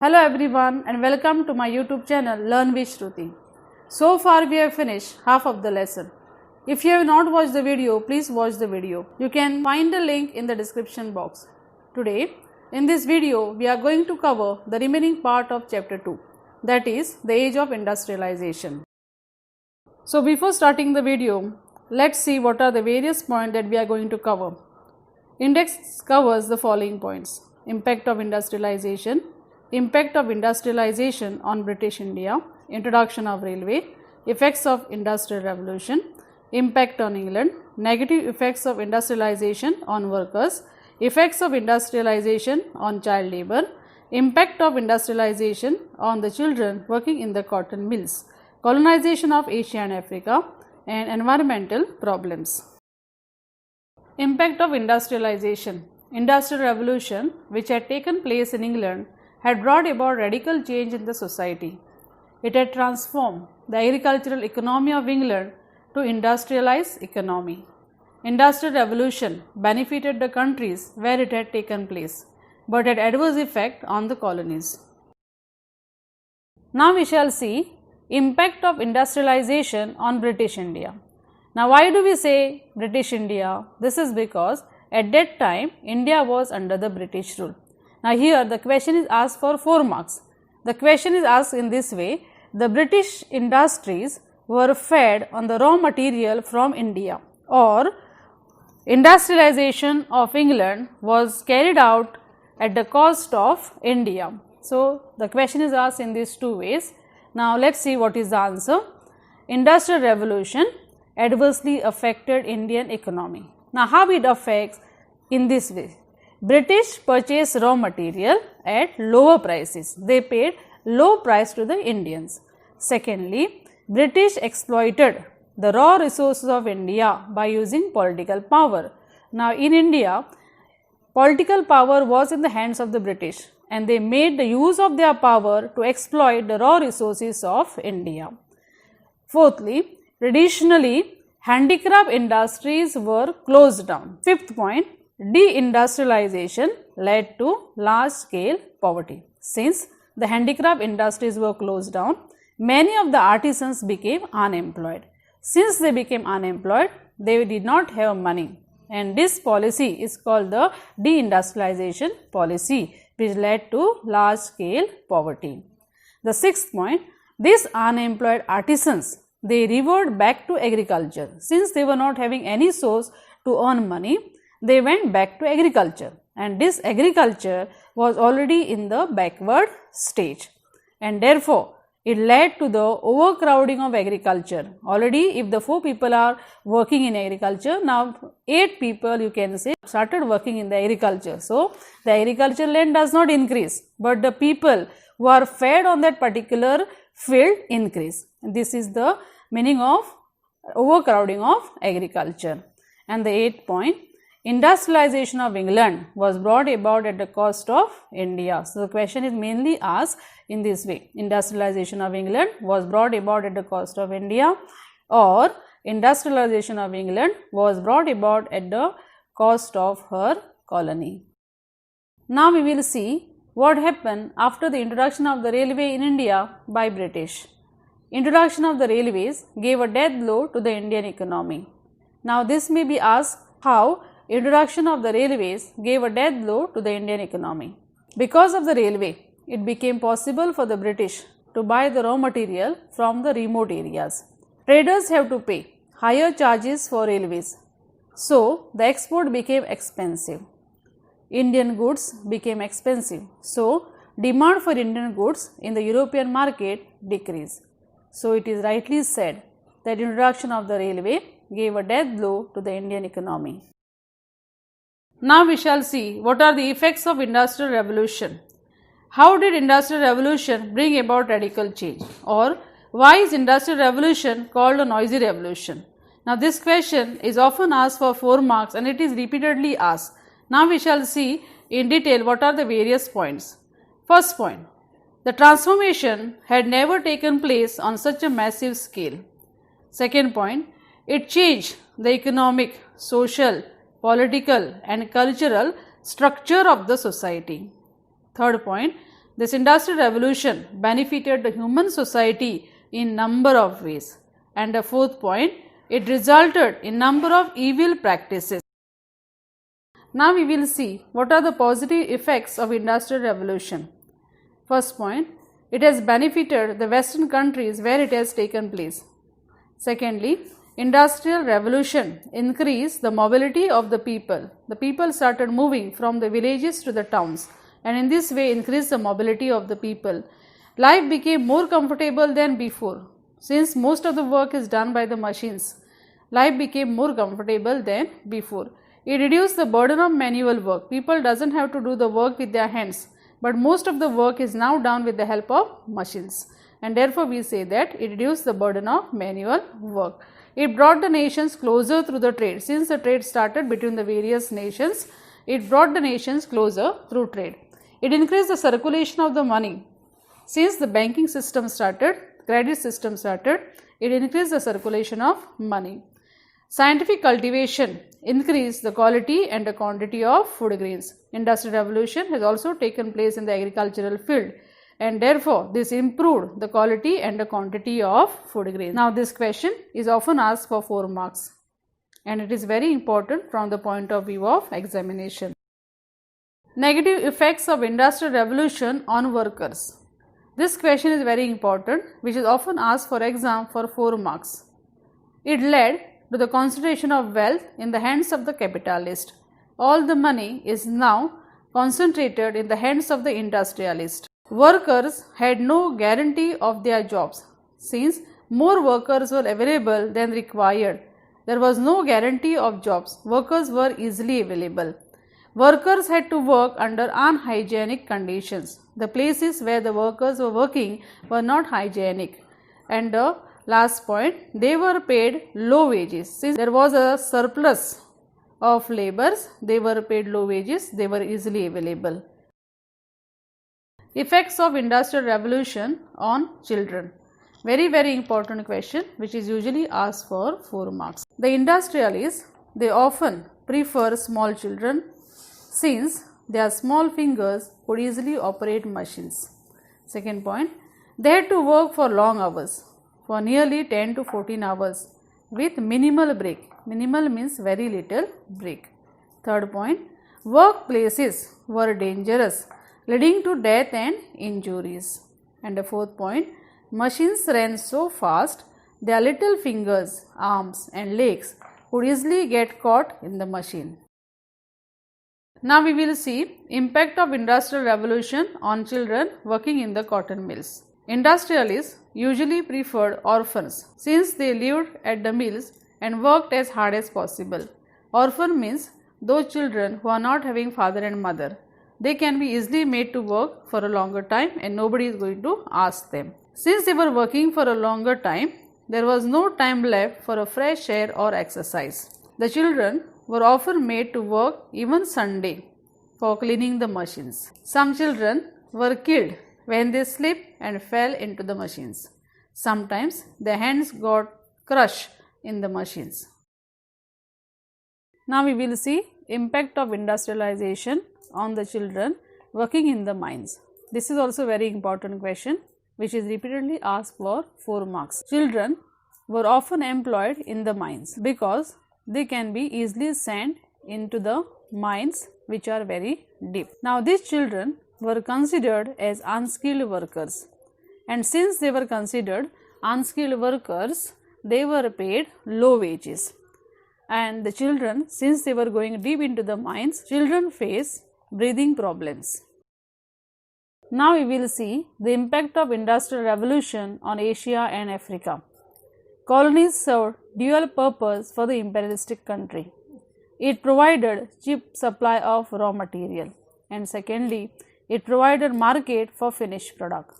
Hello everyone and welcome to my YouTube channel Learn with Shruti. So far we have finished half of the lesson. If you have not watched the video, please watch the video. You can find the link in the description box. Today in this video we are going to cover the remaining part of chapter 2, that is the Age of Industrialization. So before starting the video, let's see what are the various points that we are going to cover. Index covers the following points: impact of industrialization, impact of industrialization on British India, introduction of railway, effects of industrial revolution, impact on England, negative effects of industrialization on workers, effects of industrialization on child labour, impact of industrialization on the children working in the cotton mills, colonization of Asia and Africa, and environmental problems. Impact of industrialization. Industrial revolution, which had taken place in England, had brought about radical change in the society. It had transformed the agricultural economy of England to industrialized economy. Industrial revolution benefited the countries where it had taken place, but had adverse effect on the colonies. Now we shall see impact of industrialization on British India. Now why do we say British India? This is because at that time India was under the British rule. Now here the question is asked for 4 marks. The question is asked in this way: the British industries were fed on the raw material from India, or industrialization of England was carried out at the cost of India. So the question is asked in these 2 ways. Now let's see what is the answer. Industrial revolution adversely affected Indian economy. Now how it affects? In this way: British purchased raw material at lower prices. They paid low price to the Indians. Secondly, British exploited the raw resources of India by using political power. Now in India, political power was in the hands of the British, and they made the use of their power to exploit the raw resources of India. Fourthly, traditionally handicraft industries were closed down. Fifth point, deindustrialization led to large scale poverty. Since the handicraft industries were closed down, many of the artisans became unemployed. Since they became unemployed, they did not have money, and this policy is called the deindustrialization policy, which led to large scale poverty. The sixth point, these unemployed artisans, they revert back to agriculture. Since they were not having any source to earn money, they went back to agriculture, and this agriculture was already in the backward stage, and therefore it led to the overcrowding of agriculture. Already if the 4 people are working in agriculture, now 8 people you can say started working in the agriculture. So the agriculture land does not increase, but the people who are fed on that particular field increase. This is the meaning of overcrowding of agriculture. And the 8th point, industrialization of England was brought about at the cost of India. So the question is mainly asked in this way: industrialization of England was brought about at the cost of India, or industrialization of England was brought about at the cost of her colony. Now we will see what happened after the introduction of the railway in India by British. Introduction of the railways gave a death blow to the Indian economy. Now this may be asked, how introduction of the railways gave a death blow to the Indian economy? Because of the railway, it became possible for the British to buy the raw material from the remote areas. Traders have to pay higher charges for railways, so the export became expensive. Indian goods became expensive, so demand for Indian goods in the European market decreased. So it is rightly said that introduction of the railway gave a death blow to the Indian economy. Now we shall see what are the effects of industrial revolution. How did industrial revolution bring about radical change, or why is industrial revolution called a noisy revolution? Now this question is often asked for 4 marks, and it is repeatedly asked. Now we shall see in detail what are the various points. First point, the transformation had never taken place on such a massive scale. Second point, it changed the economic, social, political and cultural structure of the society. Third point, This industrial revolution benefited the human society in number of ways. And the fourth point, it resulted in number of evil practices. Now we will see what are the positive effects of industrial revolution. First point, it has benefited the Western countries where it has taken place. Secondly, industrial revolution increased the mobility of the people. The people started moving from the villages to the towns, and in this way increased the mobility of the people. Life became more comfortable than before. Since most of the work is done by the machines, life became more comfortable than before. It reduced the burden of manual work. People doesn't have to do the work with their hands, but most of the work is now done with the help of machines, and therefore we say that it reduced the burden of manual work. It brought the nations closer through the trade. Since the trade started between the various nations, it brought the nations closer through trade. It increased the circulation of the money. Since the banking system started, credit system started, it increased the circulation of money. Scientific cultivation increased the quality and the quantity of food grains. Industrial revolution has also taken place in the agricultural field, and therefore this improved the quality and the quantity of food grains. Now this question is often asked for 4 marks, and it is very important from the point of view of examination. Negative effects of industrial revolution on workers. This question is very important, which is often asked for exam for 4 marks. It led to the concentration of wealth in the hands of the capitalist. All the money is now concentrated in the hands of the industrialist. Workers had no guarantee of their jobs. Since more workers were available than required, there was no guarantee of jobs. Workers were easily available. Workers had to work under unhygienic conditions. The places where the workers were working were not hygienic. And the last point, they were paid low wages. Since there was a surplus of laborers, they were paid low wages, they were easily available. Effects of industrial revolution on children. Very important question, which is usually asked for 4 marks. The industrialists, they often prefer small children since their small fingers could easily operate machines. Second point, they had to work for long hours, for nearly 10 to 14 hours with minimal break. Minimal means very little break. Third point, workplaces were dangerous, leading to death and injuries. And the fourth point, machines ran so fast, their little fingers, arms and legs could easily get caught in the machine. Now we will see impact of industrial revolution on children working in the cotton mills. Industrialists usually preferred orphans since they lived at the mills and worked as hard as possible. Orphan means those children who are not having father and mother. They can be easily made to work for a longer time and nobody is going to ask them. Since they were working for a longer time, there was no time left for a fresh air or exercise. The children were often made to work even Sunday for cleaning the machines. Some children were killed when they slipped and fell into the machines. Sometimes their hands got crushed in the machines. Now we will see impact of industrialization on the children working in the mines. This is also a very important question, which is repeatedly asked for 4 marks. Children were often employed in the mines because they can be easily sent into the mines which are very deep. Now these children were considered as unskilled workers, and since they were considered unskilled workers, they were paid low wages. And the children, since they were going deep into the mines, children face breathing problems. Now we will see the impact of industrial revolution on Asia and Africa. Colonies served dual purpose for the imperialistic country. It provided cheap supply of raw material, and secondly, it provided market for finished product.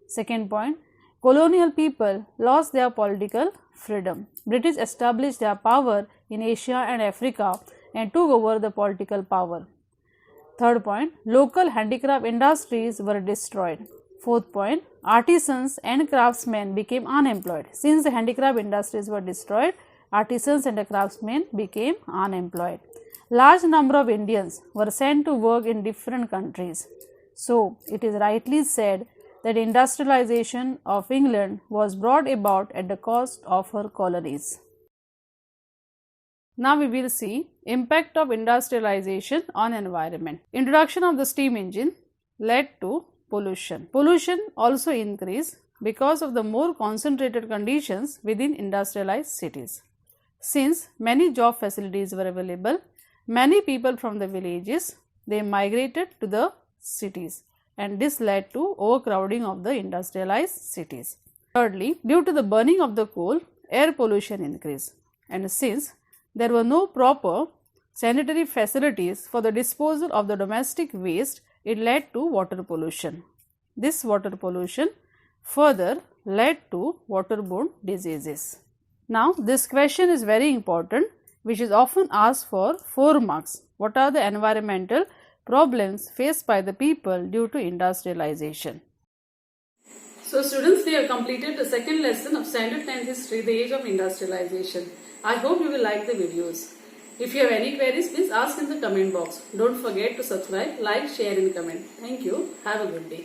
Second point, colonial people lost their political freedom. British established their power in Asia and Africa and took over the political power. Third point, local handicraft industries were destroyed. Fourth point, artisans and craftsmen became unemployed. Since the handicraft industries were destroyed, artisans and the craftsmen became unemployed. Large number of Indians were sent to work in different countries. So, it is rightly said that industrialization of England was brought about at the cost of her colonies. Now we will see impact of industrialization on environment. Introduction of the steam engine led to pollution. Pollution also increased because of the more concentrated conditions within industrialized cities. Since many job facilities were available, many people from the villages, they migrated to the cities, and this led to overcrowding of the industrialized cities. Thirdly, due to the burning of the coal, air pollution increased, and since there were no proper sanitary facilities for the disposal of the domestic waste, it led to water pollution. This water pollution further led to waterborne diseases. Now, this question is very important, which is often asked for 4 marks. What are the environmental problems faced by the people due to industrialization? So, students, we have completed the second lesson of Standard 10 History, the Age of Industrialization. I hope you will like the videos. If you have any queries, please ask in the comment box. Don't forget to subscribe, like, share and comment. Thank you. Have a good day.